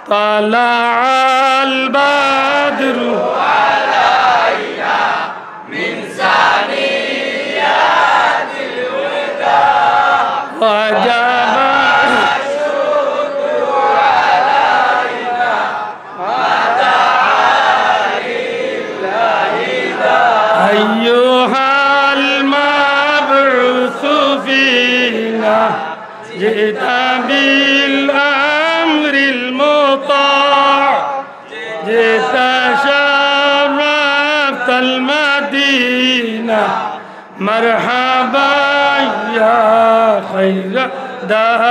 طلع البدر علينا من ثنيات الوداع وجب الشكر علينا ما دعا لله داع أيها المبعوث فينا جئت بالأمر المطاع جئت شرفت المدينة مرحبا يا خير دار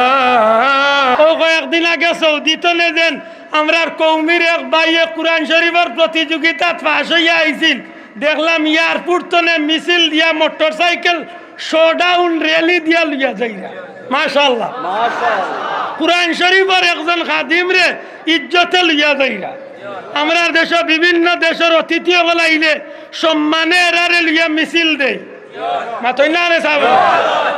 ও কয়েকদিন আগে সৌদিতে নেন আমরার কৌমির এক ভাইয়ে কোরআন শরীফের প্রতিযোগিতাত পাশ হইয়া আইছিল দেখলাম এয়ারপোর্ট তনে মিছিল দিয়া মোটরসাইকেল শোডাউন র্যালি দিয়া লইয়া যাইরা মাশাআল্লাহ কোরআন শরীফের একজন খাদিম রে ইজ্জতে লইয়া যাইরা আমরা দেশ বিভিন্ন দেশের অতিথি হলাইলে সম্মানে এরারে লইয়া মিছিল দেই মাতই না রে সাহেব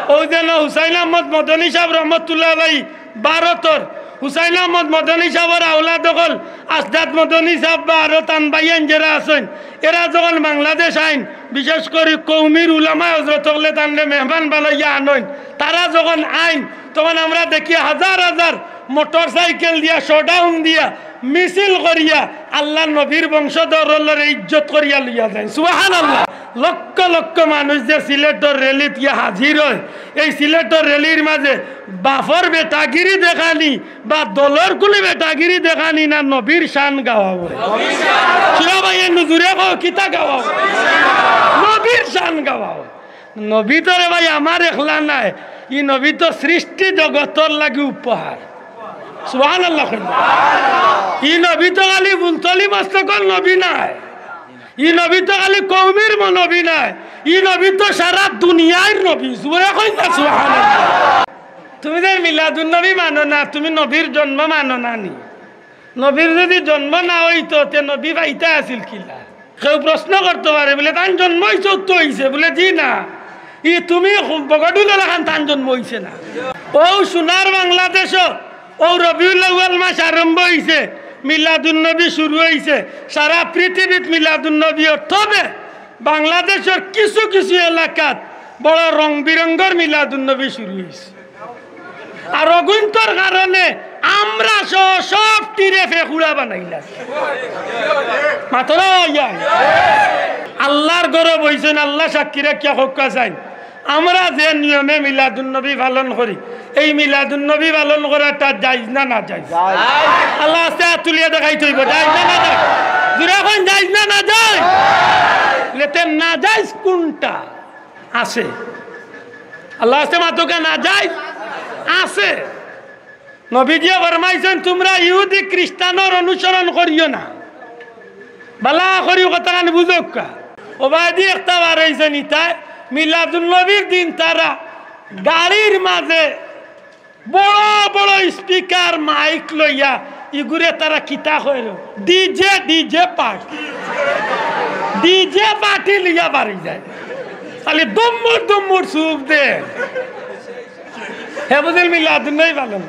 ও যেন হুসাইন আহমদ মদনী সাহেব রহমতুল্লাহ আলাইহি ভারতর হুসাইন আহমদ মদনী সাহেবের আওলাদ হল আসদাদ মদনী সাহেব বা আরো তান ভাইয়ান যারা আছেন এরা যখন বাংলাদেশ আইন বিশেষ করে কৌমির উলামা হজরত হলে তানলে মেহমান বানাইয়া আনইন তারা যখন আইন তখন আমরা দেখি হাজার হাজার মোটরসাইকেল দিয়া শোডাউন দিয়া মিছিল করিয়া আল্লাহ নবীর বংশধরের ইজ্জত করিয়া লইয়া যায় সুবহানাল্লাহ লক্ষ লক্ষ মানুষ যে সিলেটর র্যালিত গিয়া হাজির হয় এই সিলেটর র্যালির মাঝে বাফর বেটাগিরি দেখানি বা দলের কুলি বেটাগিরি দেখানি না নবীর শান গাওয়া হয় শিরা ভাই নুজুরে কিতা গাওয়া হয় নবীর শান গাওয়া হয় নবী তো রে ভাই আমার একলা নাই ই নবী তো সৃষ্টি জগতর লাগি উপহার সুবহানাল্লাহ ই নবী তো খালি বুলতলি মস্তকর নবী নাই ই নবী তো খালি কৌমির নবী নাই ই নবী তো সারা দুনিয়ার নবী সুবহানাল্লাহ তুমি যে মিলাদুন নবী মানো না তুমি নবীর জন্ম মানো না নি নবীর যদি জন্ম না হইতো তে নবী পাইতা আছিল কিলা কেউ প্রশ্ন করতে পারে বলে তার জন্ম হইছে তো হইছে বলে জি না ই তুমি বগডুল এলাকান তার জন্ম হইছে না ও সোনার বাংলাদেশ ও রবিউল আউয়াল মাস আরম্ভ হইছে মিলাদুন নবী শুরু হইছে সারা পৃথিবীত মিলাদুন নবী তবে বাংলাদেশের কিছু কিছু এলাকাত বড় রং বিরঙ্গর মিলাদুন নবী শুরু হইছে আর অগুন্তর কারণে আমরা সব তীরে ফেকুড়া বানাইলাম মাতরা আল্লাহর গরব হইছেন আল্লাহ সাক্ষী রাখিয়া হক্কা চাই আমরা যে নিয়মে মিলাদুন নবী পালন করি এই মিলাদুন নবী পালন করাটা জায়েজ না না জায়েজ আল্লাহ আস্তে তুলিয়া দেখাই থইব জায়েজ না না জায়েজ জুরা কোন জায়েজ না না জায়েজ লেতে না জায়েজ কোনটা আছে আল্লাহ আস্তে মাতোকা না জায়েজ আছে নবীজি ফরমাইছেন তোমরা ইহুদি খ্রিস্টানের অনুসরণ করিও না বালা করিও কথা কান বুঝোকা ওবাদি একটা বার হইছে নিতায় মিলাদুন নবীর দিন তারা গাড়ির মাঝে বড় বড় স্পিকার মাইক লইয়া ইগুরে তারা কিতা কইল ডিজে পার্টি লিয়া বাড়ি যায় খালি দম্মুর সুপ দে হে বুঝল মিলাদুন নবী পালন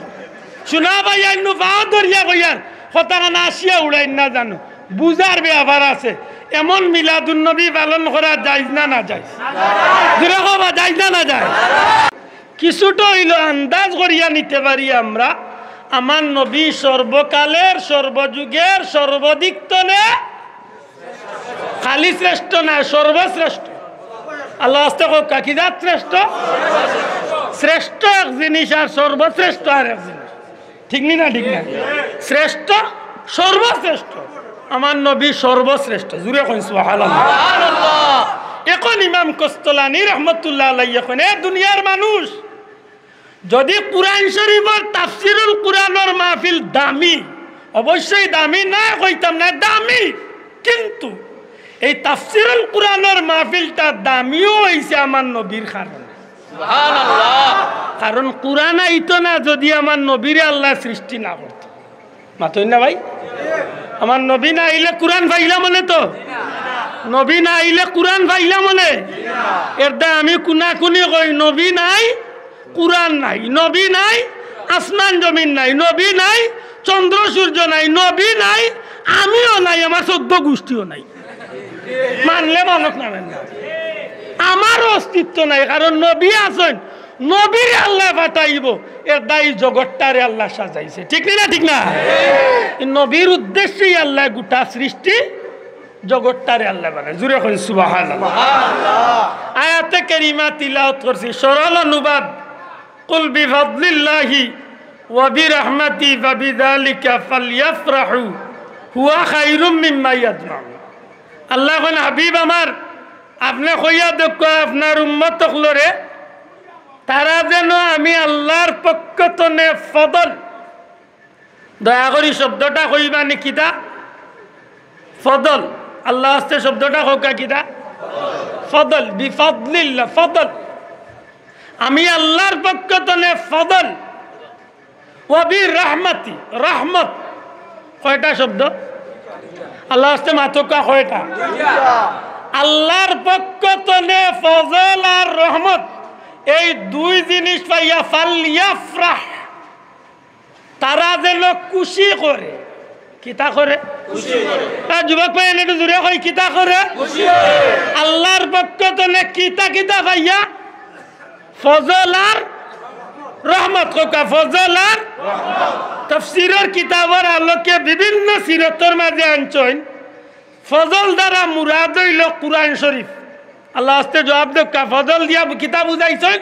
শোনা ভাই আইনু বাও দরিয়া কইয়ার কথা কান আসিয়া উড়াই না জানো বুঝার ব্যাপার আছে এমন মিলাদুন নবী পালন করা জায়েজ না না জায়েজ জোরে কবা জায়েজ না না জায়েজ কিছুটা হইল আন্দাজ করিয়া নিতে পারি আমরা আমার নবী সর্বকালের সর্বযুগের সর্বদিকতনে খালি শ্রেষ্ঠ না সর্বশ্রেষ্ঠ আল্লাহ আস্তে কক কি জাত শ্রেষ্ঠ শ্রেষ্ঠ এক জিনিস আর সর্বশ্রেষ্ঠ আর এক জিনিস ঠিক না ঠিক না শ্রেষ্ঠ সর্বশ্রেষ্ঠ আমার নবী সর্বশ্রেষ্ঠ জুড়ে কইন সুবহানাল্লাহ এখন ইমাম কস্তলানী রহমতুল্লাহ আলাইহি এখন এ দুনিয়ার মানুষ যদি কুরআন শরীফের তাফসিরুল কুরআনের মাহফিল দামি অবশ্যই দামি না কইতাম না দামি কিন্তু এই তাফসিরুল কুরআনের মাহফিলটা দামিও হইছে আমার নবীর কারণে সুবহানাল্লাহ কারণ কুরআন আইতো না যদি আমার নবীরে আল্লাহ সৃষ্টি না করত মাতই না ভাই আমার নবী না আইলে কুরআন পাইলা মনে তো নবী না আইলে কুরআন পাইলা মনে এর দা আমি কুনাকুনি কই নবী নাই কুরআন নাই নবী নাই আসমান জমিন নাই নবী নাই চন্দ্র সূর্য নাই, নবী নাই, আমিও নাই, আমার 14 গোষ্ঠীও নাই। মানলে মানক না মানেন না, আমারও অস্তিত্ব নাই, কারণ নবী আছেন, নবীর আল্লাহ পাঠাইব, এর দায়ী জগৎটারে আল্লাহ সাজাইছে। ঠিক না? ঠিক না? নবীর উদ্দেশ্যেই আল্লাহ গোটা সৃষ্টি জগৎটারে আল্লাহ বানায়। জুড়ে কই সুবহানাল্লাহ। আয়াতে কারিমা তিলাওয়াত করছি, সরল অনুবাদ, কুল বিফাদলিল্লাহি ওয়া বিরহমাতি ফাবিযালিকা ফালইফরাহু হুয়া খায়রুম মিম্মা ইয়াজমাউন। আল্লাহ কোন হাবিব আমার, আপনি কইয়া দেখো আপনার উম্মত হলরে, তারা যেন আমি আল্লাহর পক্ষ তনে ফদল, দয়া করি শব্দটা কইবা নি কিতা? ফদল। আল্লাহ আস্তে শব্দটা হোকা কিতা? ফদল। বিফাদলিল্লাহ, ফদল, আমি আল্লাহর পক্ষ তনে ফদল, ওয়া বিরহমাতি, রহমত। কয়টা শব্দ? আল্লাহ আস্তে মাতকা কয়টা? আল্লাহর পক্ষ তনে ফজল আর রহমত, এই দুই জিনিস পাইয়া ফালইফরাহ, তারা যেন খুশি করে। কিতা করে? যুবক ভাই একটু জুড়ে হয়, কিতা করে? আল্লাহর পক্ষ তনে কিতা কিতা পাইয়া? ফজল আর রহমত। কোকা ফজল আর তাফসীরের কিতাবের আলোকে বিভিন্ন সিরতর মাঝে আনছেন, ফজল দ্বারা মুরাদ হইল কুরআন শরীফ। আল্লাহ আস্তে জবাব দেখা, ফজল দিয়া কিতাব বুঝাইছেন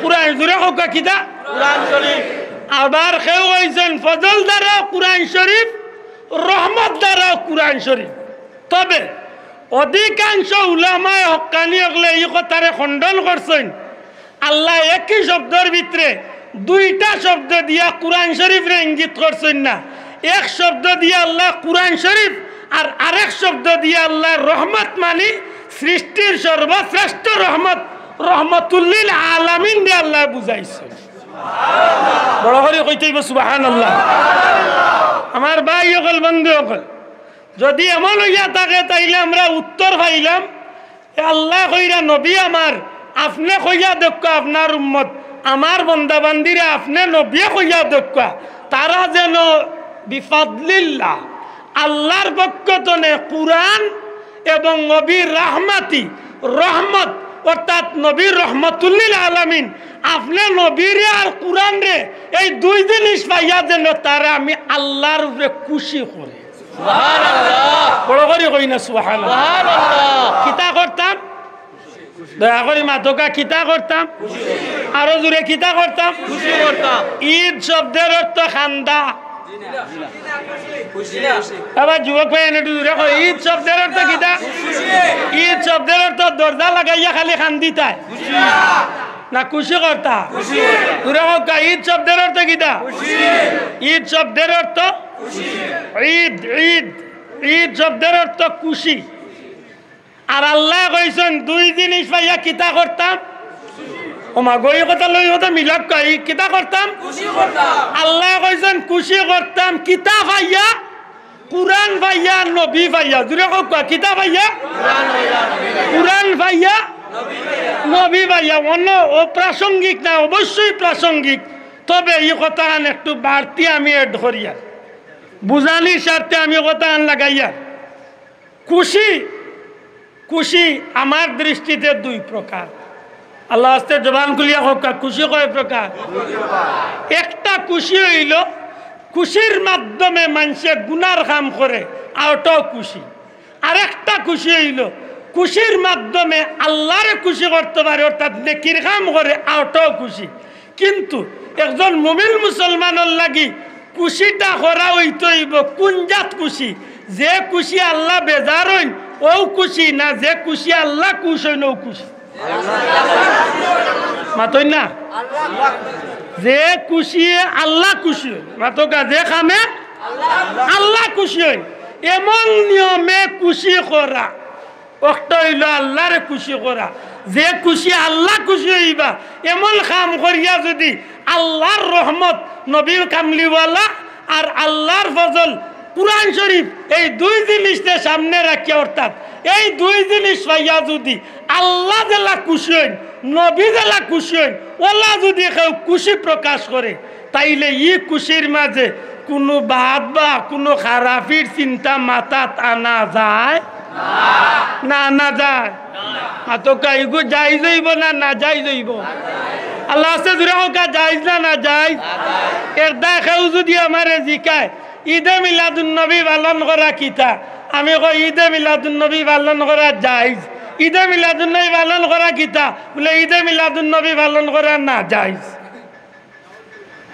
কুরআন। জুড়ে হোক কিতা? কুরআন শরীফ। আবার কেউ হয়েছেন ফজল দ্বারা কুরআন শরীফ, রহমত দ্বারা কুরআন শরীফ। তবে অধিকাংশ উলামায়ে হক্কানি হলে এই কথারে খণ্ডন করছেন, আল্লাহ একই শব্দের ভিতরে দুইটা শব্দ দিয়া কুরআন শরীফরে ইঙ্গিত করছেন না। এক শব্দ দিয়া আল্লাহ কুরআন শরীফ, আর আরেক শব্দ দিয়া আল্লাহ রহমত, মানে সৃষ্টির সর্বশ্রেষ্ঠ রহমত, রহমতুল্লিল আলামিন দিয়ে আল্লাহ বুঝাইছে। বড় করে কইতে হইব সুবহানাল্লাহ। আমার ভাই সকল, বন্ধু সকল, যদি এমন হইয়া থাকে তাইলে আমরা উত্তর পাইলাম, আল্লাহ কইরা নবী আমার, আপনি কইয়া দক্ষ আপনার উম্মত, আমার বন্দা বান্দিরে আপনি নবী কইয়া দক্ষ, তারা যেন বিফাদলিল্লাহ, আল্লাহর পক্ষ তনে কুরআন এবং নবীর রাহমাতি, রহমত, অর্থাৎ নবীর রহমতুল্লিল আলামিন, আপনি নবীরে আর কুরআন রে, এই দুই জিনিস পাইয়া যেন তারা আমি আল্লাহর উপরে খুশি করে। সুবহানাল্লাহ। বড় করে কই না সুবহানাল্লাহ। কিতা করতাম? দয়া করে মাতকা কিতা করতাম? আরো জোরে কিতা করতাম? খুশি করতাম। ঈদ শব্দের অর্থ খান্দা। আবার যুবক ভাই একটু জোরে কই, ঈদ শব্দের অর্থ কিতা? ঈদ শব্দের অর্থ দরজা লাগাইয়া খালি খান্দিতা না খুশি করতা? ঈদ শব্দের অর্থ কিতা? ঈদ শব্দের অর্থ ঈদ, ঈদ, ঈদ শব্দের অর্থ খুশি। আর আল্লাহ কইছেন দুই জিনিস পাইয়া কিতা করতাম? ও মা গই কথা লই কথা মিলাপ কই কিতা করতাম? খুশি করতাম। আল্লাহ কইছেন খুশি করতাম কিতা পাইয়া? কুরআন পাইয়া, নবী পাইয়া। জুরে কক কিতা পাইয়া? কুরআন পাইয়া, নবী পাইয়া। কুরআন পাইয়া, নবী পাইয়া, নবী পাইয়া। অন্য অপ্রাসঙ্গিক না, অবশ্যই প্রাসঙ্গিক, তবে এই কথা একটু বাড়তি আমি এড করিয়া বুঝানির স্বার্থে আমি কথা লাগাইয়া। খুশি, খুশি আমার দৃষ্টিতে দুই প্রকার। আল্লাহ আস্তে জবান খুলিয়া হোক, খুশি কয় প্রকার? একটা খুশি হইল খুশির মাধ্যমে মানুষে গুনার কাম করে, আওটাও খুশি। আরেকটা খুশি হইল খুশির মাধ্যমে আল্লাহরে খুশি করতে পারে, অর্থাৎ নেকির কাম করে, আওটাও খুশি। কিন্তু একজন মুমিন মুসলমানের লাগি খুশিটা করা হইতে হইব কোন জাত খুশি? যে খুশি আল্লাহ বেজার হইন ও খুশি না, যে খুশি আল্লাহ খুশ হইন ও খুশি। মাতই না, যে খুশি আল্লাহ খুশি হইন, মাতকা যে খামে আল্লাহ খুশি হইন, এমন নিয়মে খুশি করা, একটা হইল আল্লাহরে খুশি করা। যে খুশি আল্লাহ খুশি হইবা এমন কাম করিয়া যদি আল্লাহর রহমত, নবীর কামলিওয়ালা আর আল্লাহর ফজল, কুরআন শরীফ, এই দুই জিনিসকে সামনে রাখিয়া, অর্থাৎ এই দুই জিনিস পাইয়া যদি আল্লাহ জেলা খুশি হইন, নবী জেলা খুশি হইন, ওলা যদি কেউ খুশি প্রকাশ করে, তাইলে ই খুশির মাঝে কোনো বাদ বা কোনো খারাপির চিন্তা মাথাত আনা যায় না না যায় তো কাইগো যাই যাইব না না যাই যাইব আল্লাহ আছে জুড়ে হোক যাইজ না যাই এর দেখাও যদি আমারে জিকায় ঈদে মিলাদুন নবী পালন করা কিতা আমি কই ঈদে মিলাদুন নবী পালন করা যাইজ ঈদে মিলাদুন নবী পালন করা কিতা বলে ঈদে মিলাদুন নবী পালন করা না যাইজ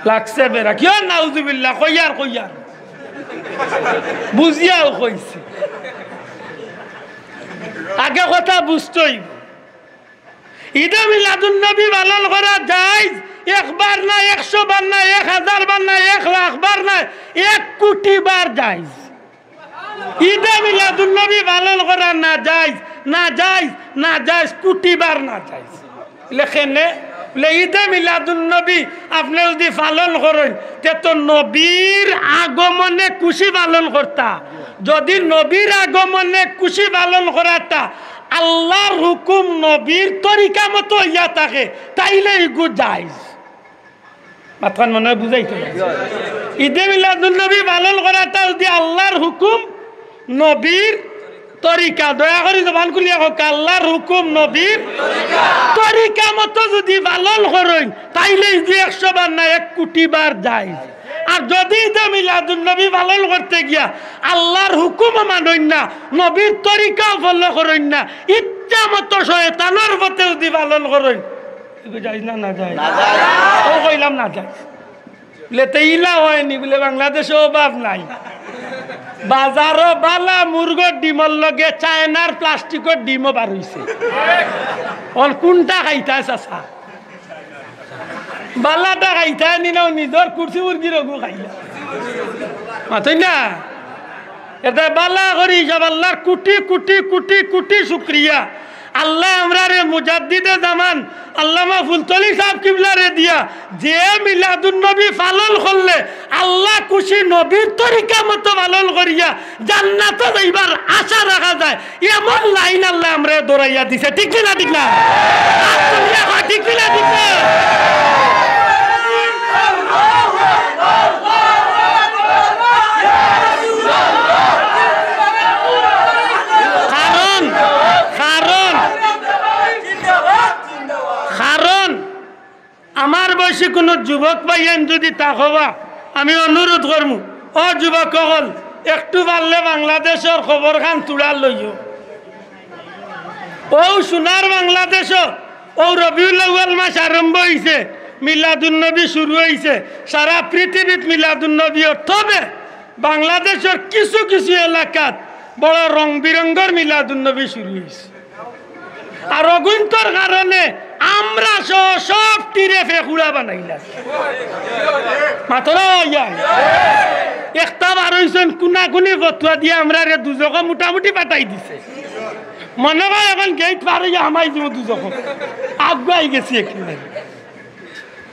লাগছে বেড়া কিয় নাউজুবিল্লাহ কইয়ার কইয়ার বুঝিয়াও কইছি আগে কথা বুঝতই ঈদে মিলাদুন নবী পালন করা যাইজ একবার না 100 বার না 1000 বার না 1 লাখ বার না 1 কোটি বার যাইজ ঈদে মিলাদুন নবী পালন করা না যাইজ না যাইজ না যাইজ কোটি বার না যাইজ লেখেনে ঈদে মিলাদুন নবী আপনি যদি পালন করেন তে তো নবীর আগমনে খুশি পালন করতা যদি নবীর আগমনে খুশি পালন করাটা আল্লাহর হুকুম নবীর তরিকা মতো ইয়া থাকে তাইলে ইগু যাইজ মাথান মনে হয় বুঝাইতে ঈদে মিলাদুন নবী পালন করাটা যদি আল্লাহর হুকুম নবীর তরিকা দয়া করে জবান খুলিয়া হোক আল্লাহর হুকুম নবীর তরিকা মতো যদি পালন করেন তাইলে 100 বার না 1 কোটি বার যায় আর যদি ঈদে মিলাদুন নবী পালন করতে গিয়া আল্লাহর হুকুম মানেন না নবীর তরিকা ফলো করেন না ইচ্ছা মতো শয়তানের পথে যদি পালন করেন এগুলো যায় না না যায় ও কইলাম না যায় বলে ইলা হয়নি বলে বাংলাদেশে অভাব নাই বাজারও বালা মুরগর ডিমর লগে চায়নার প্লাস্টিকের ডিমও বার হইছে কোনটা খাইতা চাচা বালাটা খাইতা নিনাও নিজের কুর্সি মুরগির রঘু খাইলা মাতই না এটা বালা করি যাব আল্লাহর কোটি কোটি কোটি কোটি শুক্রিয়া আল্লাহ আমরা রে মুজাদ্দিদে জামান আল্লামা ফুলতলি সাহেব কিবলা রে দিয়া যে মিলাদুন নবী পালন করলে আল্লাহ খুশি নবীর তরিকা মতো পালন করিয়া জান্নাতে যাইবার আশা রাখা যায় এমন লাইন আল্লাহ আমরা দৌড়াইয়া দিছে ঠিক না ঠিক না ঠিক না ঠিক না আমার বয়সী কোনো যুবক ভাইয়েন যদি তাকবা আমি অনুরোধ করবো ও যুবক হল একটু পারলে বাংলাদেশের খবর খান তুলার লইও ও সোনার বাংলাদেশ ও রবিউল আউয়াল মাস আরম্ভ হয়েছে মিলাদুন নবী শুরু হয়েছে সারা পৃথিবীত মিলাদুন নবী তবে বাংলাদেশের কিছু কিছু এলাকাত বড় রং বিরঙ্গর মিলাদুন নবী শুরু হয়েছে আর অগুন্তর কারণে আমরা সব তীরে ফেকুড়া বানাইলাম মাতরা একটা বার হয়েছেন কুনাকুনি ফতুয়া দিয়ে আমরা রে দুজক মোটামুটি পাঠাই দিছে মনে হয় এখন গেট পার হইয়া আমাই দিব দুজক আগুয়াই গেছি এখানে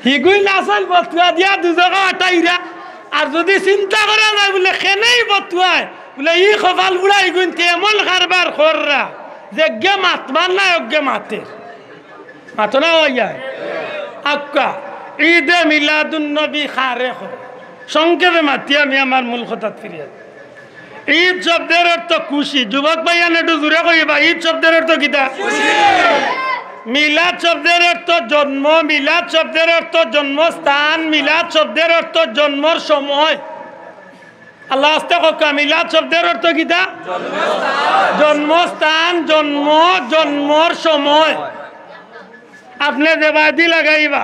হিগুই নাচল ফতুয়া দিয়া দুজক আটাইরা আর যদি চিন্তা করা যায় বলে কেনেই ফতুয়ায় বলে ই কপাল বুড়া ইগুন কেমন কারবার খররা যে গে মাতবার না অজ্ঞে মাতের মাতো না হইয়া আক্কা ঈদে মিলাদুন নবী খারে সংক্ষেপে মাতি আমি আমার মূল কথাত ফিরিয়ে ঈদ শব্দের অর্থ খুশি যুবক ভাইয়ান একটু জোরে কইবা ঈদ শব্দের অর্থ কিতা মিলাদ শব্দের অর্থ জন্ম মিলাদ শব্দের অর্থ জন্মস্থান মিলাদ শব্দের অর্থ জন্মর সময় আল্লাহ আস্তে কা মিলাদ শব্দের অর্থ কিতা জন্মস্থান জন্ম জন্মর সময় আপনি দেবাদি লাগাইবা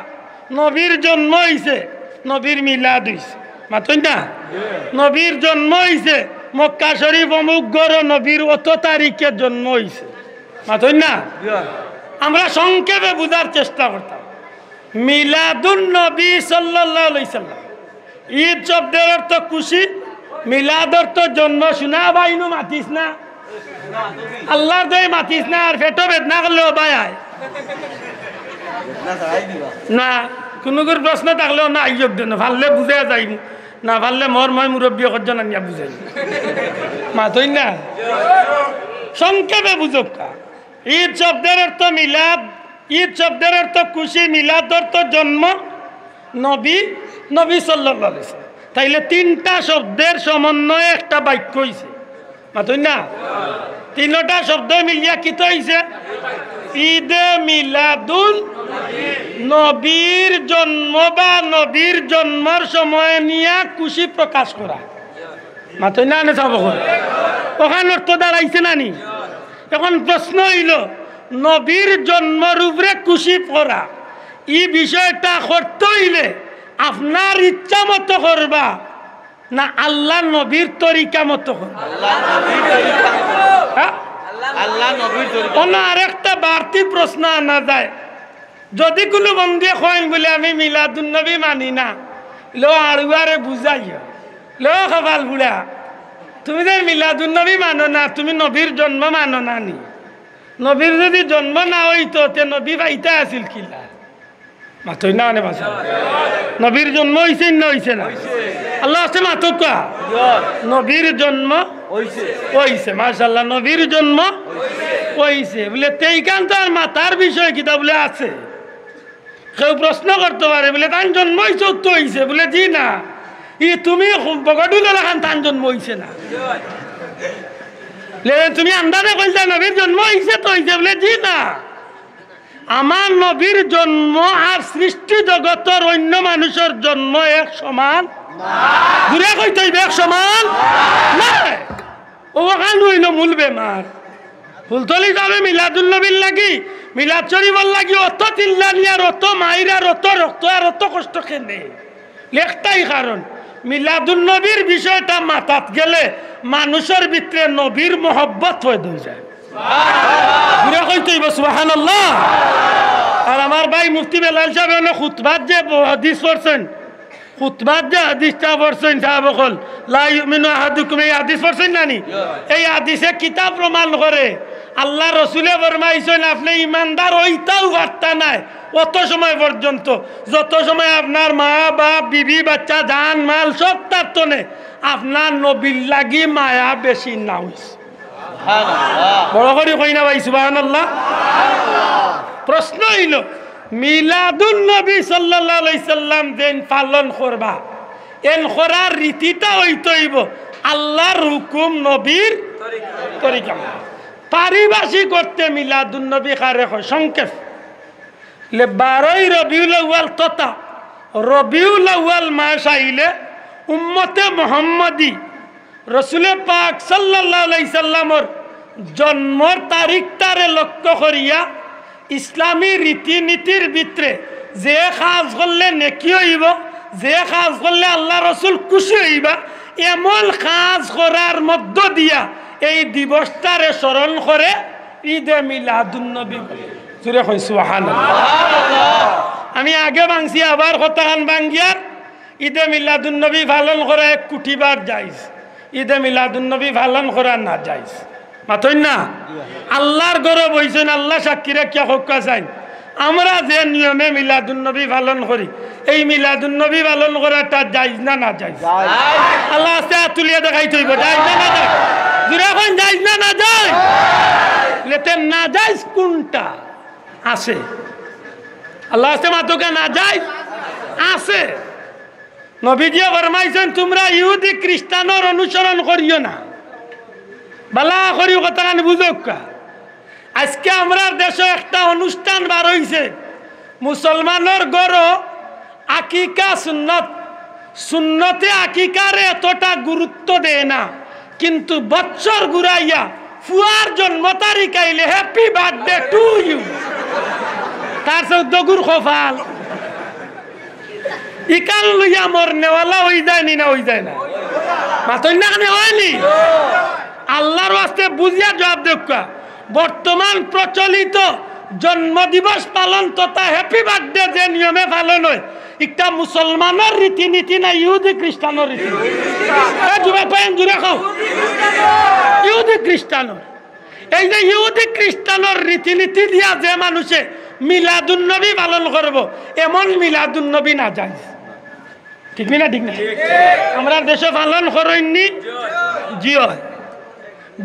নবীর জন্ম হইছে নবীর মিলাদ হইছে মাতই না নবীর জন্ম হইছে মক্কা শরীফ অমুক গড় নবীর অত তারিখে জন্ম হইছে মাতই না আমরা সংক্ষেপে বুঝার চেষ্টা করতাম মিলাদুন নবী সাল্লাল্লাহু আলাইহি সাল্লাম ঈদ শব্দের অর্থ খুশি মিলাদ অর্থ জন্ম শোনা বাইনু মাতিস না আল্লাহর দয় মাতিস না আর পেটো বেদনা করলেও বাই আয় না কোনো প্রশ্ন থাকলেও না আইব দেন ভাললে বুঝে যাইব না ভাললে মোর মই মুরব্বী কজন আনিয়া বুঝাই মাতই না সংক্ষেপে বুঝক ঈদ শব্দের অর্থ মিলাদ ঈদ শব্দের অর্থ খুশি মিলাদ অর্থ জন্ম নবী নবী সাল্লাল্লাহু আলাইহি ওয়াসাল্লাম তাইলে তিনটা শব্দের সমন্বয়ে একটা বাক্য হইছে মাতুই না তিনটা শব্দ মিলিয়া কি তো হইছে ঈদে মিলাদুন নবীর জন্ম বা নবীর জন্মের সময় নিয়ে খুশি প্রকাশ করা মাতুই না নে সব ওখানে অর্থ দাঁড়াইছে না নি এখন প্রশ্ন হইল নবীর জন্মের উপরে খুশি করা এই বিষয়টা করতে হইলে আপনার ইচ্ছা মতো করবা না আল্লাহ নবীর তরিকা মতো করবা আরেকটা বাড়তি প্রশ্ন আনা যায় যদি কোনো বন্ধু হয় বলে আমি মিলাদুন নবী মানি না লো আড়ুয়ারে বুঝাইও লো কপাল বুড়া তুমি যে মিলাদুন নবী মানো না তুমি নবীর জন্ম মানো না নি নবীর যদি জন্ম না হইতো তে নবী পাইতে আছিল কিলা মাতই না নে বাসা নবীর জন্ম হইছে না হইছে না আল্লাহ আছে মাতকা নবীর জন্ম হইছে মাশাআল্লাহ নবীর জন্ম হইছে বলে তেইকান তো আর মাতার বিষয় কিতা বলে আছে কেউ প্রশ্ন করতে পারে বলে তার জন্ম হইছে তো হইছে বলে জি না ই তুমি বগডুলা লাগান তার জন্ম হইছে না তুমি আন্দাজে কইলা নবীর জন্ম হইছে তো হইছে বলে জি না আমার নবীর জন্ম আর সৃষ্টি জগতের অন্য মানুষের জন্ম এক সমান ঘুরে কইতে এক সমান না ওখান হইল মূল বেমার ফুলতলি যাবে মিলাদুল নবীর লাগি মিলাদ শরীফের লাগি অত চিল্লানি আর অত মাইর আর অত রক্ত আর অত কষ্ট কেনে একটাই কারণ মিলাদুল নবীর বিষয়টা মাথাত গেলে মানুষের ভিতরে নবীর মহব্বত হয়ে যায় ঘুরে কইতে সুবহানাল্লাহ আর আমার ভাই মুফতি বেলাল সাহেব অনেক খুতবাত যে হাদিস পড়ছেন খুতবাত যে হাদিসটা পড়ছেন সাহেব কল লা ইউমিনু আহাদুকুম এই হাদিস পড়ছেন নানি এই হাদিসে কিতাব প্রমাণ করে আল্লাহ রসুলে ফরমাইছেন আপনি ইমানদার হইতাও পারতা নাই অত সময় পর্যন্ত যত সময় আপনার মা বাপ বিবি বাচ্চা জান মাল সব তার তনে আপনার নবীর লাগি মায়া বেশি না হইছে বড় করে কই না ভাই সুবহানাল্লাহ প্রশ্ন হইল মিলাদুন নবী সাল্লাল্লাহু আলাইহি সাল্লাম দেন পালন করবা এন করার রীতিটা হইতইব আল্লাহর হুকুম নবীর তরিকা পারিভাষিক করতে মিলাদুন নবী কারে হয় সংক্ষেপ লে 12 রবিউল আউয়াল তথা রবিউল আউয়াল মাস আইলে উম্মতে মুহাম্মাদি রসুল পাক সাল্লাল্লাহু আলাইহি সাল্লামর জন্মর তারিখটারে লক্ষ্য করিয়া ইসলামী রীতিনীতির ভিতরে যে কাজ করলে নেকি হইব যে কাজ করলে আল্লাহ রসুল খুশি হইবা এমন কাজ করার মধ্য দিয়া এই দিবসটারে স্মরণ করে ঈদে মিলাদুন নবী জুড়ে কই সুবহানাল্লাহ আমি আগে ভাঙছি আবার কথাখান ভাঙ্গিয়ার ঈদে মিলাদুন নবী পালন করা 1 কোটি বার যাইজ ঈদে মিলাদুন নবী পালন করা না যাইজ মাতই না আল্লাহর গরব হইছেন আল্লাহ সাক্ষী রাখিয়া হক্কা চাই আমরা যে নিয়মে মিলাদুন নবী পালন করি এই মিলাদুন নবী পালন করাটা যাইজ না না যাইজ আল্লাহ আস্তে তুলিয়া দেখাই থইব যাইজ না না যাইজ জুরা কোন যাইজ না না যাইজ লেতে না যাইজ কোনটা আছে আল্লাহ আস্তে মাতকা না যাইজ আছে নবীজি ফরমাইছেন তোমরা ইহুদি খ্রিস্টানের অনুসরণ করিও না বালা করি কথা কান বুঝোকা আজকে আমরা দেশে একটা অনুষ্ঠান বার হইছে মুসলমানের গড় আকিকা সুন্নত সুন্নতে আকিকারে এতটা গুরুত্ব দেয় না কিন্তু বছর ঘুরাইয়া ফুয়ার জন্ম তারিখ আইলে হ্যাপি বার্থডে টু ইউ তার 14 গুর খোফাল ইকাল লইয়া মর নেওয়ালা হই যায় নি না হই যায় না মাতই না কানে হয়নি আল্লাহর ওয়াস্তে বুঝিয়া জবাব দেখা বর্তমান প্রচলিত জন্মদিবস পালন তথা হ্যাপি বার্থডে যে নিয়মে পালন হয় একটা মুসলমানের রীতিনীতি না ইহুদি খ্রিস্টানের রীতিনীতি ইহুদি খ্রিস্টানের এই যে ইহুদি খ্রিস্টানের রীতিনীতি দিয়া যে মানুষে মিলাদুন নবী পালন করব এমন মিলাদুন নবী না যায় ঠিক না ঠিক না আমরা দেশে পালন করেননি জিও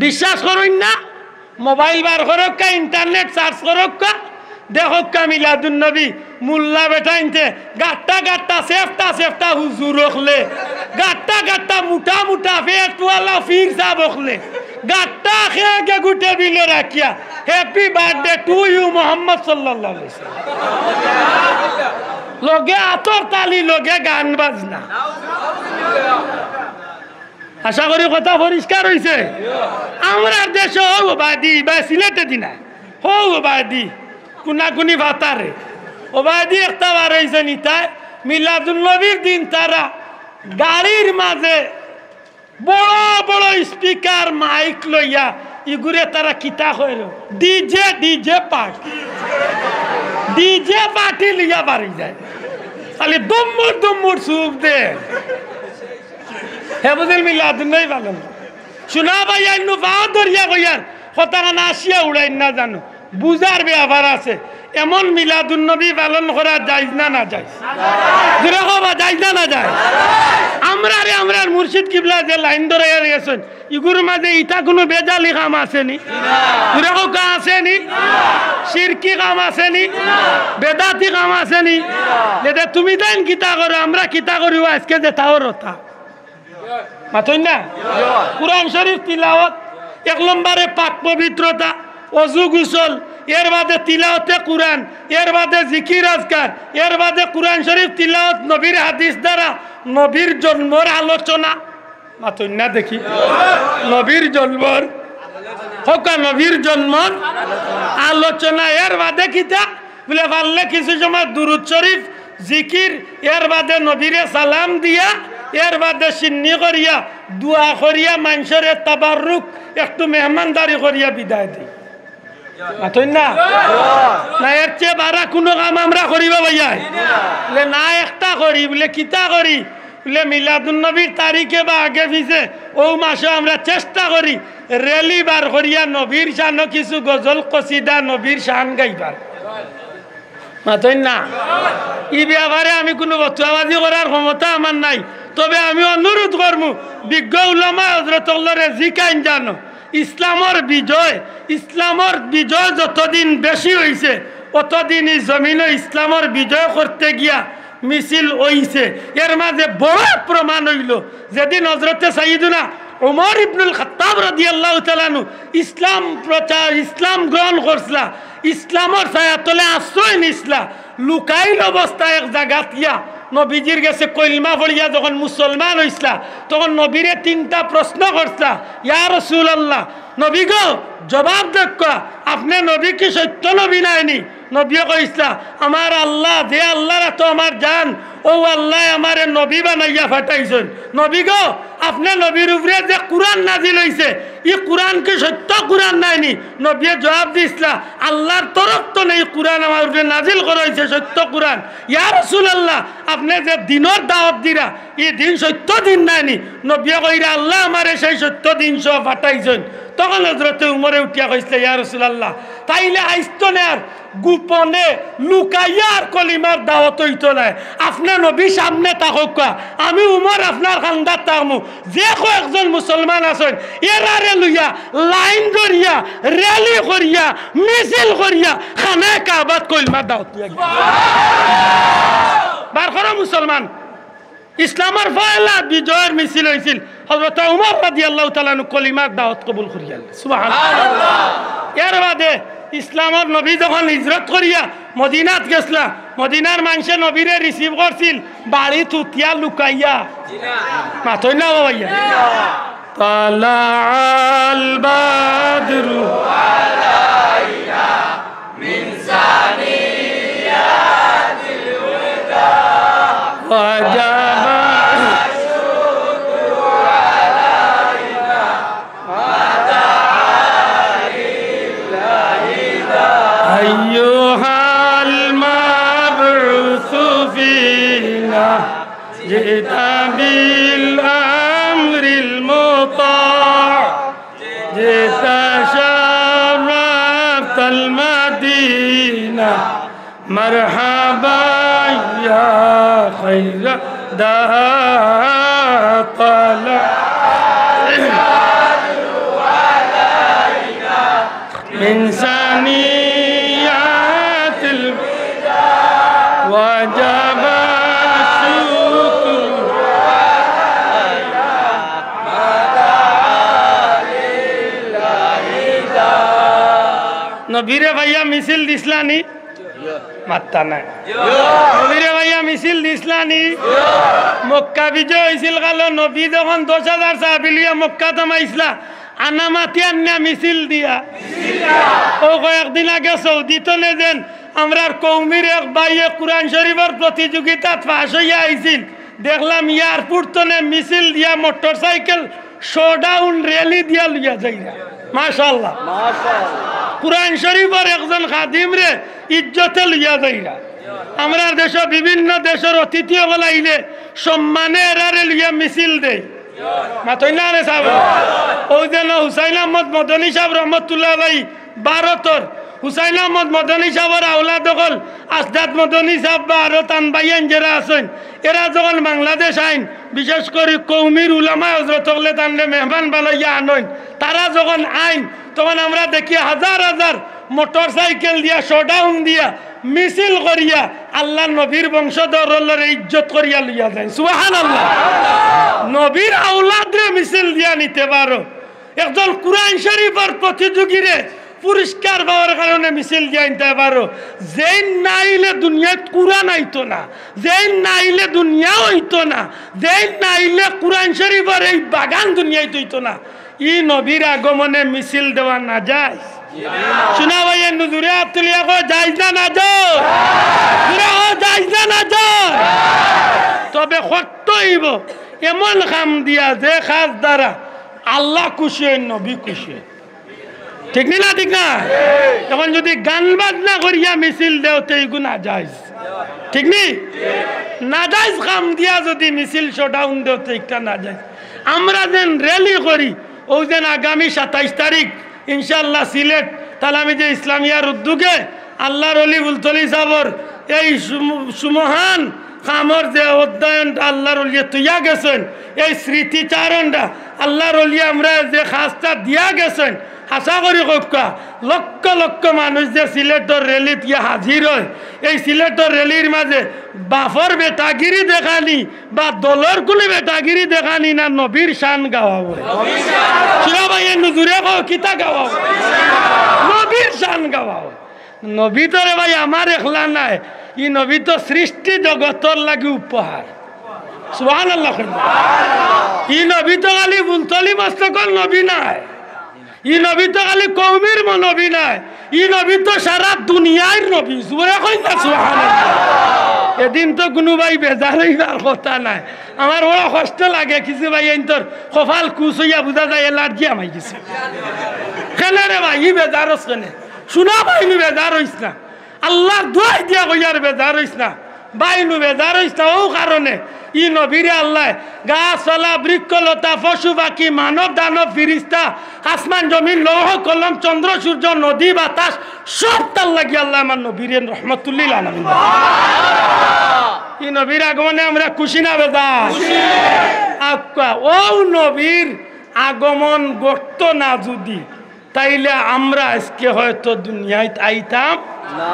বিশ্বাস করেন না মোবাইল বার করক্কা ইন্টারনেট সার্চ করক্কা দেখো মিলাদুন নবী মুল্লা বেটাইনতে গাট্টা গাট্টা সেফটা হুজুর রখলে গাট্টা গাট্টা মুটা মুটা পেটওয়ালা ফির সাহেব রখলে গাট্টা খেয়ে গুটে বিলে রাখিয়া happy birthday to you Muhammad সাল্লাল্লাহু আলাইহি ওয়াসাল্লাম লগে আতর তালি লগে গান বাজনা। আশা করি কথা পরিষ্কার হয়েছে। আমরা দেশে হো বাদি বা সিলেটে দিনা হো বাদি কুনাকুনি ভাতারে ওবাদি একটা বার হয়েছে নিতায় মিলাদুল নবীর দিন তারা গাড়ির মাঝে বড় বড় স্পিকার মাইক লইয়া ইগুরে তারা কিতা হইল ডিজে পার্টি লিয়া বাড়ি যায় খালি দম্মুর সুপ দে হে বুঝিল মিলাদুল নবী পালন শোনা ভাই আইনু পাও ধরিয়া কইয়ার হতাখানা আসিয়া উড়াই না জানো বুঝার ব্যাপার আছে। এমন মিলাদুন নবী পালন করা যায় না যায় না যায় আমরার মুর্শিদ কিবলা যে লাইন ধরে গেছেন ইগুর মাঝে ইটা কোনো বেজালি কাম আসেনি আসেনি শিরকি কাম আসেনি বেদাতি কাম আসেনি যেটা তুমি দেন কিতা করো আমরা কিতা করি আজকে যে তাও রতা মাথই না কুরআন শরীফ তিলাওয়াত 1 নম্বরে পাক পবিত্রতা অজু গোসল এর বাদে তিলাওয়াতে কুরআন এর বাদে জিকির আজকার এর বাদে কুরআন শরীফ তিলাওয়াত নবীর হাদিস দ্বারা নবীর জন্মের আলোচনা মাথই না দেখি নবীর জন্মের হোকা নবীর জন্মের আলোচনা এর বাদে কিতা বলে পারলে কিছু সময় দুরূদ শরীফ জিকির এর বাদে নবীরে সালাম দিয়া এর বাদে সিন্নি করিয়া দোয়া করিয়া মানুষের তাবাররুক একটু মেহমানদারি করিয়া বিদায় দিই মাথই না না এর চেয়ে বারা কোনো কাম আমরা করিব ভাইয়া বলে না একটা করি বলে কিতা করি বলে মিলাদুন নবীর তারিখে বা আগে পিছে ও মাসে আমরা চেষ্টা করি রেলি বার করিয়া নবীর শান কিছু গজল কসিদা নবীর শান গাইবার মাথই না ই ব্যাপারে আমি কোনো বতুয়াবাজি করার ক্ষমতা আমার নাই। তবে আমি অনুরোধ করবো বিজ্ঞ উলামা হযরতুল্লাহরে জিকাইন জানো ইসলামর বিজয় যতদিন বেশি হয়েছে অতদিন এই জমিনে ইসলামর বিজয় করতে গিয়া মিছিল হইছে। এর মাঝে বড় প্রমাণ হইল যেদিন হযরতে সাইয়্যিদুনা উমর ইবনুল খাত্তাব রাদিয়াল্লাহু তাআলা আনহু ইসলাম গ্রহণ করছলা ইসলামর ছায়াতলে আশ্রয় নিছলা লুকাইল অবস্থায় এক জায়গা দিয়া নবীজির কাছে কলমা পড়িয়া যখন মুসলমান হইছলা তখন নবীরে 3টা প্রশ্ন করছলা ইয়া রাসূলুল্লাহ নবী গো জবাব দেখা আপনি নবী কি সত্য নবী নাইনি নবীও কইছলা আমার আল্লাহ যে আল্লাহরা তো আমার জান ও আল্লাহ আমারে নবী বানাইয়া পাঠাইছেন নবী গো আপনি নবীর উপরে যে কুরআন নাজিল হইছে এই কুরআন কি সত্য কুরআন নাইনি নবী জবাব দিছলা আল্লাহর তরফ তো নেই কুরআন আমার উপরে নাজিল করা হইছে সত্য কুরআন ইয়া রাসূলুল্লাহ আপনি যে দিনের দাওয়াত দিরা এই দিন সত্য দিন নাইনি নবী কইরা আল্লাহ আমারে সেই সত্য দিন সহ পাঠাইছেন। তখন হযরতে উমরে উঠিয়া কইছে ইয়া রাসূলুল্লাহ তাইলে আইস্তনের গোপনে লুকাইয়ার কলিমার দাওয়াত হইতো না আপনি নবী সামনে তাকক আমি উমর আপনার খান্দার তাকমু যে কয়েকজন মুসলমান আছেন এরারে লইয়া লাইন ধরিয়া র্যালি করিয়া মিছিল করিয়া খানায় কাবাত কলিমার দাওয়াত বার করা মুসলমান ইসলামের ফয়লা বিজয়ের মিছিল হয়েছিল হযরত উমর রাদিয়াল্লাহু তাআলা আনহু কলিমার দাওয়াত কবুল করিয়া সুবহানাল্লাহ। এর বাদে ইসলামের নবী যখন হিজরত করিয়া মদিনাত গেছলা মদিনার মানুষে নবীরে রিসিভ করছিল বাড়ি তুতিয়া লুকাইয়া মাথই না ভাইয়া তালাল বাদরু আলাইনা মিন সানিয়াতিল ওয়াদা ওয়াজাবা جئت بالأمر المطاع جئت شرفت المدينة مرحبا يا خير طلع من ثنيات নবীরে ভাইয়া মিছিল দিসলানি মাত্তা নাই নবীরে ভাইয়া মিছিল দিসলানি মক্কা বিজয় হয়েছিল কালো নবী যখন 10,000 সাহাবিলিয়া মক্কা থামাইছিলা আনামাতি আন্না মিছিল দিয়া ও কয়েকদিন আগে সৌদিতে নেন আমরার কৌমির এক ভাইয়ে কোরআন শরীফের প্রতিযোগিতা পাশ হইয়া আইছিল দেখলাম এয়ারপোর্ট তনে মিছিল দিয়া মোটর সাইকেল শোডাউন র্যালি দিয়া লইয়া যাইরা মাশাআল্লাহ কোরআন শরীফের একজন খাদিম রে ইজ্জতে লইয়া যাইরা আমরা দেশ বিভিন্ন দেশের অতিথি হল আইলে সম্মানে এরারে লইয়া মিছিল দেয় মাতই না রে সাহেব ওই যেন হুসাইন আহমদ মদনী সাহেব রহমতুল্লাহ আলাই ভারতর হুসাইন আহমদ মদনী সাহেবের আওলাদ হল আসদাদ মদনী সাহেব বা আরো তানবাইয়ান যারা আছেন এরা যখন বাংলাদেশ আইন বিশেষ করে কৌমির উলামা হজরত হলে তানলে মেহমান বানাইয়া আনইন তারা যখন আইন তখন আমরা দেখি হাজার হাজার মোটর সাইকেল দিয়া শোডাউন দিয়া মিছিল করিয়া আল্লাহ নবীর বংশধরের ইজ্জত করিয়া লইয়া যায় সুবহানাল্লাহ নবীর আওলাদরে মিছিল দিয়া নিতে পারো একজন কোরআন শরীফের প্রতিযোগীরে পুরস্কার পাওয়ার কারণে মিছিল দিয়ে আনতে পারো যে নাইলে দুনিয়াত কোরআন আইতো না যে নাইলে দুনিয়া হইতো না যে নাইলে কোরআন শরীফের এই বাগান দুনিয়ায় হইতো না ই নবীর আগমনে মিছিল দেওয়া না যায় শোনা ভাই নুজুরে আতুলিয়া কো যাইজ না যাও যাইজ না যাও তবে কত হইব এমন কাম দিয়া যে খাস দ্বারা আল্লাহ খুশি হয় নবী খুশি হয় ঠিক না ঠিক না তখন যদি গান বাজনা করিয়া মিছিল দেও তো এইগুলো না যাইজ ঠিক নি না যাইজ কাম দিয়া যদি মিছিল শোডাউন দেও তো একটা না যাইজ আমরা যেন র্যালি করি ও যেন আগামী 27 তারিখ ইনশাআল্লাহ সিলেট তালামিজে ইসলামিয়ার উদ্যোগে আল্লাহর অলি বুলতলি সাবর এই সুমহান কামর যে অধ্যয়ন আল্লাহর অলিয়া তুইয়া গেছেন এই স্মৃতিচারণটা আল্লাহর অলিয়া আমরা যে খাসটা দিয়া গেছেন আশা করি কক্কা লক্ষ লক্ষ মানুষ যে সিলেটর র্যালিত গিয়ে হাজির হয় এই সিলেটর র্যালির মাঝে বাফর বেটাগিরি দেখানি বা দলের কুলি বেটাগিরি দেখানি না নবীর শান গাওয়াবো শুনা ভাই নুজুরে কিতা গাওয়াবো নবীর শান গাওয়াবো নবী তো রে ভাই আমার একলা নাই ই নবী তো সৃষ্টি জগতর লাগি উপহার সুবহানাল্লাহ ই নবী তো খালি বুলতলি মস্তকল নবী নাই ই নবী তো খালি কৌমির নবী নাই ই নবী তো সারা দুনিয়ার নবী জোরে কই না সুবহানাল্লাহ এদিন তো কোনো ভাই বেজার হইবার কথা নাই আমার বড় কষ্ট লাগে কিছু ভাই তোর কপাল কুচ হইয়া বুঝা যায় এলার্জি আমাই গেছে কেন রে ভাই ই বেজার হচ্ছে না শোনা ভাই নু বেজার হইস না আল্লাহ দোয়াই দিয়া কইয়ার বেজার হইস না ভাই নু বেজার হইস না ও কারণে ই নবীরে আল্লাহ গাছপালা বৃক্ষলতা পশু পাখি মানব দানব ফিরিস্তা আসমান জমিন লৌহ কলম চন্দ্র সূর্য নদী বাতাস সব তার লাগি আল্লাহ আমার নবীরে রহমতুল্লিল আলামিন ই নবীর আগমনে আমরা খুশি না বেদা ও নবীর আগমন গড়ত না যদি তাইলে আমরা আজকে হয়তো দুনিয়ায় আইতাম না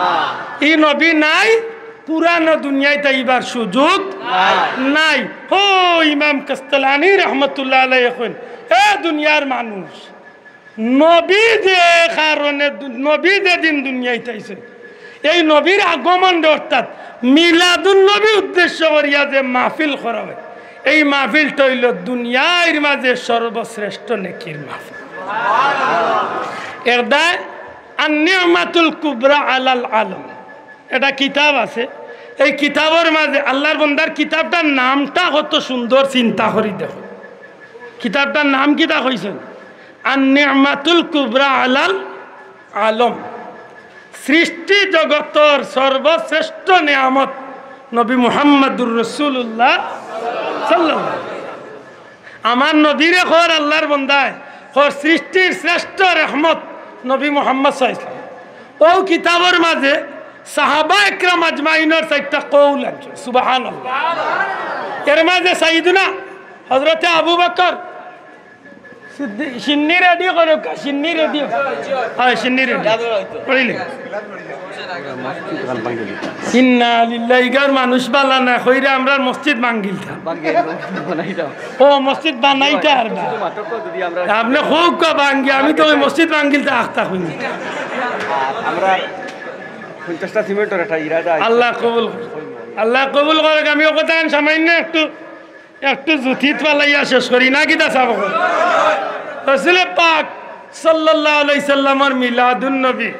ই নবী নাই পুরানো দুনিয়ায় তাইবার সুযোগ নাই ও ইমাম কাস্তালানি রহমতুল্লাহ আলাইহি এখন এ দুনিয়ার মানুষ নবী যে কারণে নবী যে দিন দুনিয়ায় তাইছে এই নবীর আগমন অর্থাৎ মিলাদুন নবী উদ্দেশ্য করিয়া যে মাহফিল করা হয় এই মাহফিলটা হইল দুনিয়ার মাঝে সর্বশ্রেষ্ঠ নেকির মাহফিল এরদা আন-নি'মাতুল কুবরা আলাল আলম এটা কিতাব আছে এই কিতাবের মাঝে আল্লাহর বান্দার কিতাবটার নামটা কত সুন্দর চিন্তা করি দেখো কিতাবটার নাম কিতা কইছেন আন-নি'মাতুল কুবরা আলাল আলম সৃষ্টি জগতের সর্বশ্রেষ্ঠ নিয়ামত নবী মুহাম্মদুর রাসূলুল্লাহ সাল্লাল্লাহু আলাইহি আমার নবীরে খর আল্লাহর বান্দায় খর সৃষ্টির শ্রেষ্ঠ রহমত নবী মুহাম্মদ সাল্লাল্লাহু আলাইহি ওয়াসাল্লাম ও কিতাবের মাঝে সাহাবা একরাম আজমাইনের চারটা কৌল আছে সুবহানাল্লাহ এর মাঝে সাইয়্যিদুনা হযরত আবু বকর সিদ্দিক সিন্নি রেডি করো সিন্নি রেডি হ্যাঁ সিন্নি রেডি পড়িলে ইন্না লিল্লাহি গার মানুষ বালা না কইরা আমরা মসজিদ ভাঙিলতা ও মসজিদ বানাইতা আর আপনি খুব কা ভাঙ্গি আমি তো ওই মসজিদ ভাঙিলতা আখতা কইনি আমরা 50টা সিমেন্টের একটা ইরাদা আছে। আল্লাহ কবুল আল্লাহ কবুল করে। আমি ও কথা সামান্য একটু জুথিত পালাইয়া শেষ করি না কিতা চাব রাসূল পাক সাল্লাল্লাহু আলাইহি সাল্লামের মিলাদুন নবী,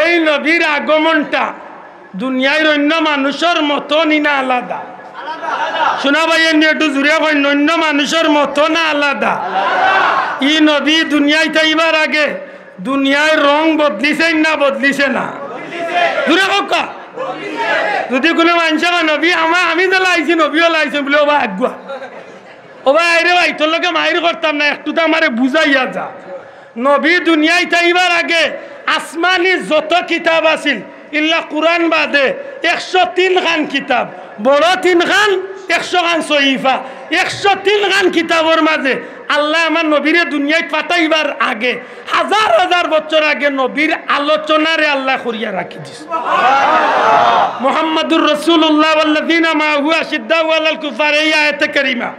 এই নবীর আগমনটা দুনিয়ার অন্য মানুষের মতো না আলাদা? শোনা ভাই একটু জুড়ে ভাই, অন্য মানুষের মতো না আলাদা? ই নবী দুনিয়ায় তাইবার আগে দুনিয়ায় রং বদলিছে না বদলিছে না? জুড়ে হোক যদি কোনো মানুষ নবী আমি তো লাইছি নবীও লাইছি বলে ওবা আগুয়া ওবা আইরে ভাই তোর লোকে মাহির করতাম না, একটু তো আমারে বুঝাইয়া যা। নবী দুনিয়ায় তাইবার আগে আসমানি যত কিতাব আছিল ইল্লা কুরআন বাদে 103 খান কিতাব, বড় 3 খান 100 খান সহিফা, 103 খান কিতাবের মাঝে আল্লাহ আমার নবীরে দুনিয়ায় পাঠাইবার আগে হাজার হাজার বছর আগে নবীর আলোচনারে আল্লাহ করিয়া রাখি দিছে। মুহাম্মাদুর রাসূলুল্লাহ ওয়াল্লাযিনা মাআহু আশিদ্দাউ আলাল কুফার, এই আয়াতে কারিমা,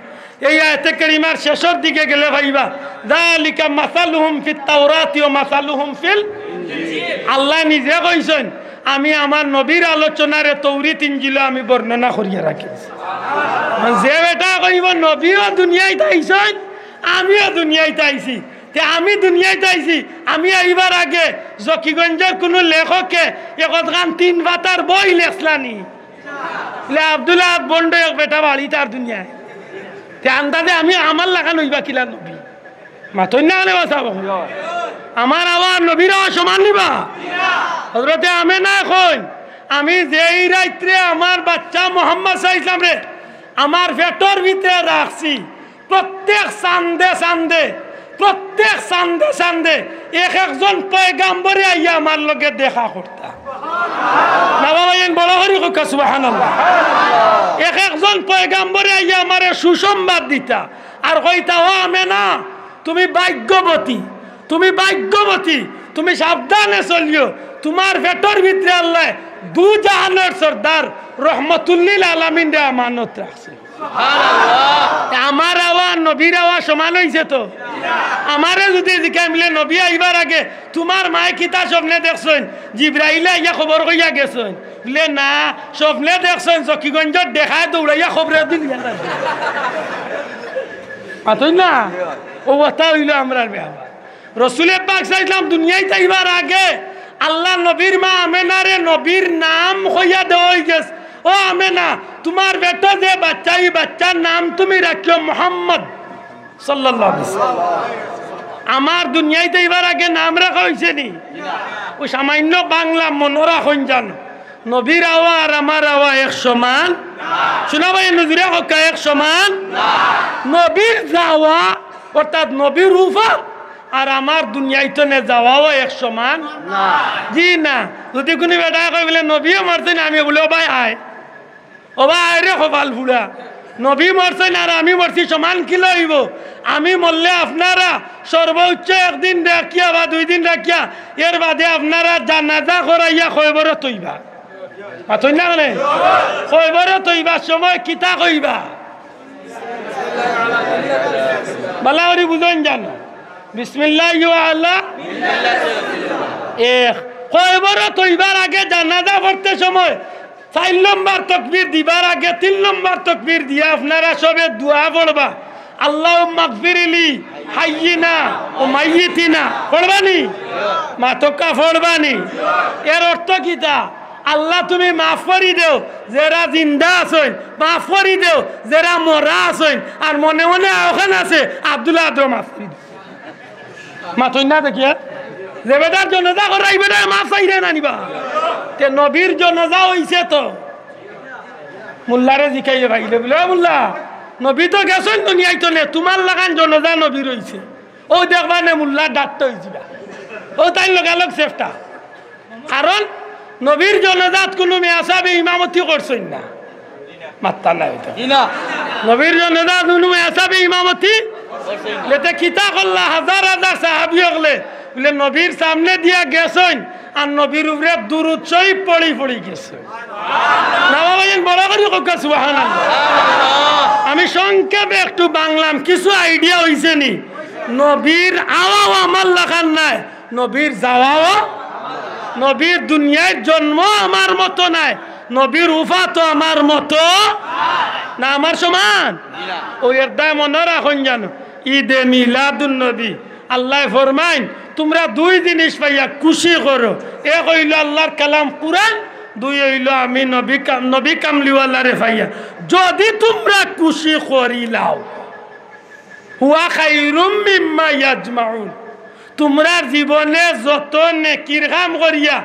এই আয়াতে কারিমার শেষের দিকে গেলে ভাইবা যালিকা মাসালুহুম ফিত তাওরাতি ওয়া মাসালুহুম ফিল ইনজিল। আল্লাহ নিজে কইছেন আমি আমার নবীর আলোচনারে তৌরিত ইনজিল আমি বর্ণনা করিয়া রাখিছি। যে বেটা কইব নবীও দুনিয়ায় আইছেন আমিও দুনিয়ায় আইছি, তে আমি দুনিয়ায় আইছি, আমি আইবার আগে জকিগঞ্জের কোনো লেখকে একখান 3 পাতার বই লেখলানি লে আব্দুল্লাহ বন্ড এক বেটা বাড়ি তার দুনিয়ায়, তে আন্দাজে আমি আমার লাগান হইবা কিলা নবী মাথই না আনে বাসাব আমার আবার নবীর সমান নিবা হযরতে আমেনা কই আমি যেই রাত্রে আমার বাচ্চা মোহাম্মদ সাল্লাল্লাহু আলাইহি রে আমার পেটর ভিতরে রাখছি, প্রত্যেক সান্দে এক একজন পয়গাম্বরে আইয়া আমার লগে দেখা করতা না বাবা এন বড় হরি কইকা সুবহানাল্লাহ। এক একজন পয়গাম্বরে আইয়া আমারে সুসংবাদ দিতা আর কইতা ও আমেনা তুমি ভাগ্যবতী, তুমি সাবধানে চলিও, তোমার পেটর ভিতরে আল্লাহ দু জাহানের সর্দার রহমতুল্লিল আলামিন রে আমানত রাখছে। আমার আওয়াজ নবীর আওয়াজ সমান হয়েছে তো? আমারে যদি জিজ্ঞাসা নবী আইবার আগে তোমার মায়ে কিতা স্বপ্নে দেখছেন, জিব্রাইলে ইয়া খবর কইয়া গেছেন বলে না স্বপ্নে দেখছেন চকিগঞ্জত দেখায় দৌড়াইয়া খবর দিল মাতই না ও কথা হইল আমরা ব্যাপার। রসুলে পাক সাল্লাল্লাহু দুনিয়ায় আইবার আগে আল্লাহ নবীর মা আমেনারে নবীর নাম হইয়া দেওয়া হয়ে গেছে। ও আমেনা তোমার বেটা যে বাচ্চা, এই বাচ্চার নাম তুমি রাখিও মোহাম্মদ সাল্লাল্লাহু আলাইহি ওয়াসাল্লাম। আমার দুনিয়াতে এবার আগে নাম রাখা হয়েছে নি? ও সামান্য বাংলা মনে রাখুন জানো নবীর আওয়া আর আমার আওয়া এক সমান? শোনা ভাই নজরে হকা এক সমান? নবীর যাওয়া অর্থাৎ নবীর রূপা আর আমার দুনিয়াতে নে যাওয়াও এক সমান জি না। যদি কোনো বেটা কই বলে নবীও মারছেন আমি বলে ভাই আয় ও ভাই আয় রে কপাল ফুড়া, নবী মরছেন আর আমি মরছি সমান কি লইব? আমি মরলে আপনারা সর্বোচ্চ একদিন রাখিয়া বা 2 দিন রাখিয়া এর বাদে আপনারা জানাজা করাইয়া খৈবরে তৈবা মাথই না মানে খৈবরে তৈবার সময় কিতা কইবা বালা করি বুঝেন জানো বিসমিল্লাহ আল্লাহ এক খৈবরে তৈবার আগে জানাজা পড়তে সময় 4 নম্বর তাকবীর দিবার আগে 3 নম্বর তাকবীর দিয়া আপনারা সবে দোয়া পড়বা আল্লাহুম্মা গফিরলি হাইয়িনা ও মাইয়িতিনা পড়বানি মাতকা পড়বানি। এর অর্থ কিটা? আল্লাহ তুমি মাফ করি দেও যারা জিন্দা আছেন, মাফ করি দেও যারা মরা আছেন, আর মনে মনে ওখানে আছে আব্দুল্লাহ আদর মাফ করি দেও মাতই না দেখিয়া যে বেটার জনাজা করাইবে না মাফ চাইরে না নিবা তে নবীর জনাজা হইছে তো মোল্লারে জিকাইলে ভাইলে বলে মোল্লা নবী তো গেছেন দুনিয়ায় তো নে তোমার লাগান জনাজা নবী রইছে ও দেখবা নে মোল্লা ডাক্তার হইছিবা ও তাই লগালগ সেফটা। কারণ নবীর জনাজাত কোনো মেয়াসাবে ইমামতি করছেন না মাত্তা নাই না নবীর জনাজাত কোনো মেয়াসাবে ইমামতি লেতে কিতা করলা হাজার হাজার সাহাবী হলে বলে নবীর সামনে দিয়া গেছেন আর নবীর উপরে দুরূদ শরীফ পড়ি গেছে না বাবা বড় করে কোকা সুবহানাল্লাহ। আমি সংক্ষেপে একটু বাংলাম কিছু আইডিয়া হইছে নি নবীর আওয়াও আমার লাগান নাই নবীর যাওয়াও নবীর দুনিয়ায় জন্ম আমার মতো নাই, নবীর উফা তো আমার মতো না, আমার সমান। ওই এর দায় মনে রাখুন জানো, ঈদে মিলাদুন নবী আল্লাহ ফরমাইন তোমরা দুই জিনিস পাইয়া খুশি করো, এক হইল আল্লাহর কালাম কুরআন, দুই হইল আমি নবী কামলিওয়ালারে পাইয়া। যদি তোমরা খুশি করিলাও হুয়া খাইরুম মিম্মা ইয়াজমাউন, তোমরা জীবনে যত নেকির কাম করিয়া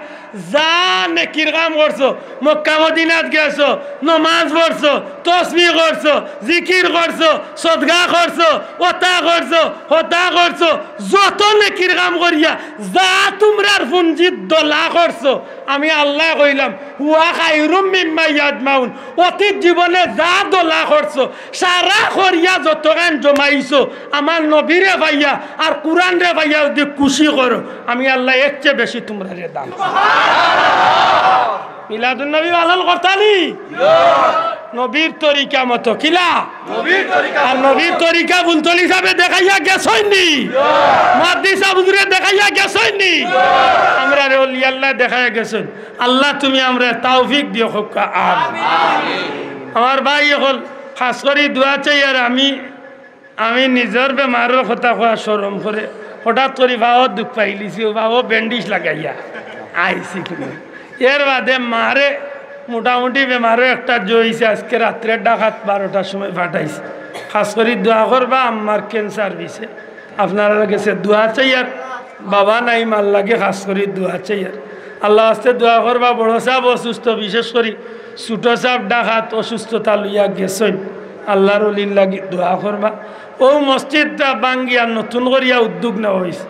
যা নেকির কাম করছো, মক্কা মদিনাত গেছো, নমাজ পড়ছো, তসবিহ করছো, জিকির করছো, সদকা করছো, ওতা করছো, হতা করছো, যত নেকির কাম করিয়া যা তোমরার পুঞ্জিত দলা করছো, আমি আল্লাহ কইলাম হুয়া খাইরুম মিম্মা ইয়াজমাউন, অতীত জীবনে যা দলা করছো সারা করিয়া যতখান জমাইছো আমার নবীরে ভাইয়া আর কুরআন রে ভাইয়া যদি খুশি করো, আমি আল্লাহ এর চেয়ে বেশি তোমরা রে দাম। মিলাদুন নবী পালন করতালি নবীর তরিকা মতো কিলা, আর নবীর তরিকা বুলতলি সাহেবে দেখাইয়া গেছইনি, মুহাদ্দিস আবুদুরে দেখাইয়া গেছইনি, আমরা রে ওলি আল্লাহ দেখাইয়া গেছেন। আল্লাহ তুমি আমরা তৌফিক দিও হোক আমিন। আমার ভাই হল খাস করে দোয়া চাই, আর আমি নিজের বেমারের কথা কোয়া শরম করে হঠাৎ করে বাবা দুঃখ পাইলিছি, ও বাবা ব্যান্ডেজ লাগাইয়া আইসি কিনে এর বাদে মারে মোটামুটি বেমারও একটা জইছে, আজকে রাত্রে ডাকাত 12টার সময় ফাটাইছে। খাস করে দোয়া করবা আম্মার ক্যান্সার দিছে, আপনারা গেছে দোয়া চাই, আর বাবা নাই মাল লাগে খাস করে দোয়া চাই, আর আল্লাহ আস্তে দোয়া করবা। বড় সাহেব অসুস্থ, বিশেষ করে ছোট সাহেব ডাকাত অসুস্থতা লইয়া গেছেন, আল্লাহর ওলির লাগি দোয়া করবা। ও মসজিদটা বাঙ্গিয়া নতুন করিয়া উদ্যোগ নেওয়া হয়েছে।